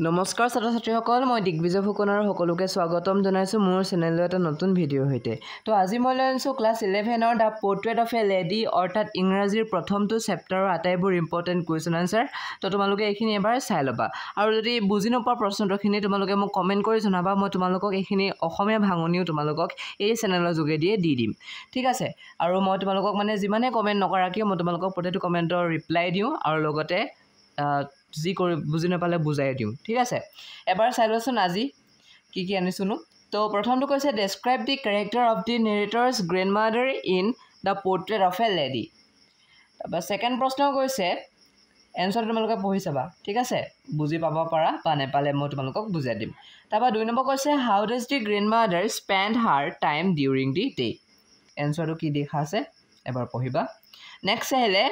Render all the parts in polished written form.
নমস্কাৰ ছাত্ৰ ছাত্ৰীসকল মই দিগ্বিজয় ফুকনৰ সকলোকে স্বাগতম জনাইছো মোৰ চেনেলৰ এটা নতুন ভিডিঅ' হৈতে তো আজি মই লৈ আনিছো ক্লাছ 11 ৰ দা পোৰ্ট্ৰেট অফ এ লেডি অৰ্থাৎ ইংৰাজীৰ প্ৰথমটো চেপ্টাৰৰ আটাইবোৰ ইম্পৰ্টেণ্ট কুৱেশ্যন আনসাৰ তো তোমালোকে এইখিনি এবাৰ চাই ল'বা আৰু যদি বুজি নোপোৱা প্ৰশ্নটোখিনি তোমালোকে মোক কমেন্ট কৰি জনাবা মই তোমালোকক এইখিনি অসমীয়া ভাঙনিও তোমালোকক এই চেনেলৰ যোগেদি দি দিম ঠিক আছে আৰু মই তোমালোকক মানে যিমানে কমেন্ট নকৰা কিয় মই তোমালোকক প্ৰতিটো কমেন্টৰ ৰিপ্লাই দিওঁ আৰু লগতে যি কৰি বুজি নাপালে বুজাই দিওঁ ঠিক আছে এবাৰ চাই লোৱাচোন আজি কি আনিছোনো তো প্ৰথমটো কৈছে describe the character of the narrator's grandmother in the portrait of a lady তাৰপৰা সেকেন্ড প্ৰশ্ন কৈছে এনসাৰ তোমালোকে পঢ়ি চাবা ঠিক আছে বুজি পাব পাৰা বা নেপালে মই তোমালোকক বুজাই দিম তাৰপৰা 2 নম্বৰ কৈছে how does the grandmother spend her time during the day এনসাৰটো কি দেখা আছে এবাৰ পঢ়িবা নেক্সট হেলে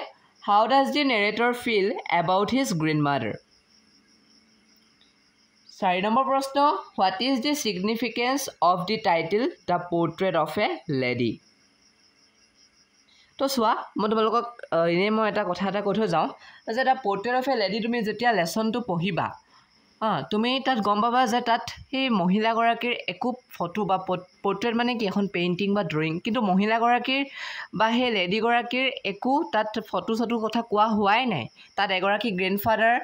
how does the narrator feel about his grandmother 4 number প্ৰশ্ন what is the significance of the title the portrait of a lady তো সোৱা মই তোমালোকক ইনে মই এটা কথা এটা কৈ থৈ যাওঁ যে এটা পোৰ্ট্ৰেট অফ এ লেডি তুমি যেতিয়া লেসনটো পঢ়িবা তুমি তাত গম পাবা যে তাত এই মহিলা গৰাকীৰ একো ফটো বা পোৰ্ট্ৰেট মানে কি এখন পেইন্টিং বা ড্ৰয়িং কিন্তু মহিলা গৰাকীৰ বা হে লেডি গৰাকীৰ একো তাত ফটো কথা কোৱা হোৱাই নাই তাত এগৰাকী গ্ৰেণ্ডফাদাৰ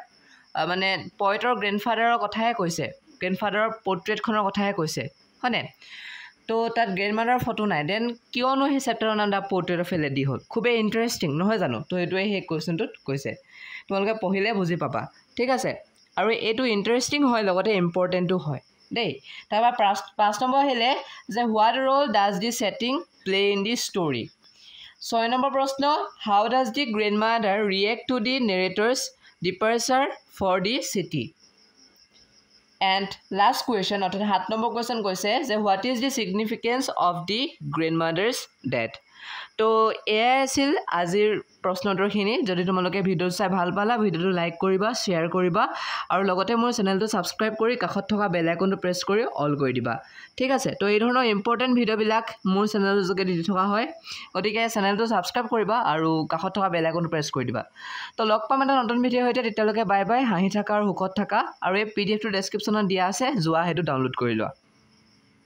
মানে পয়েটৰ গ্ৰেণ্ডফাদাৰৰ কথাহে কৈছে গ্ৰেণ্ডফাদাৰৰ পোৰ্ট্ৰেটখনৰ কথাহে কৈছে হয়নে তো তাত গ্ৰেণ্ডমাদাৰ ফটো নাই দেন কিয়নো হে চেপ্টাৰৰ নাম দা পোৰ্ট্ৰেট অফ এ লেডি হ'ল খুবেই ইন্টাৰেষ্টিং নহয় জানো তো এটোৱে হে কোৱেশ্চনটোত কৈছে তোমালোকে পঢ়িলে বুজি পাবা ঠিক আছে আৰু এটো ইন্টাৰেষ্টিং হয় লগতে ইম্পৰ্টেন্টও হয় দেই তাৰপৰা 5 নম্বৰ হেলে যে what role does the setting play in the story 6 number প্ৰশ্ন how does the grandmother react to the narrator's departure for the city And last question অৰ্থাৎ 7 নম্বৰ কোৱেশ্চন কৈছে যে what is the significance of the grandmother's death তো এয়া আছিল আজিৰ প্ৰশ্নটোৰখিনি যদি তোমালোকে ভিডিঅ চাই ভাল পালা ভিডিঅটো লাইক কৰিবা শেয়াৰ কৰিবা আৰু লগতে মোৰ চেনেলটো সাবস্ক্ৰাইব কৰি কাষত থকা বেল আইকনটো প্ৰেছ কৰি অল কৰি দিবা ঠিক আছে তো এই ধৰণৰ ইম্পৰ্টেন্ট ভিডিঅবিলাক মোৰ চেনেলৰ যোগেদি দি থকা হয় গতিকে চেনেলটো সাবস্ক্ৰাইব কৰিবা আৰু কাষত থকা বেল আইকনটো প্ৰেছ কৰি দিবা তো লগ পাম এটা নতুন ভিডিঅ হৈতে তেতিয়ালৈকে বাই বাই হাঁহি থাকা আৰু সুখত থাকা আৰু এই পিডিএফটো ডেসক্ৰিপচনত দিয়া আছে যোৱা হেতু ডাউনলোড কৰি লোৱা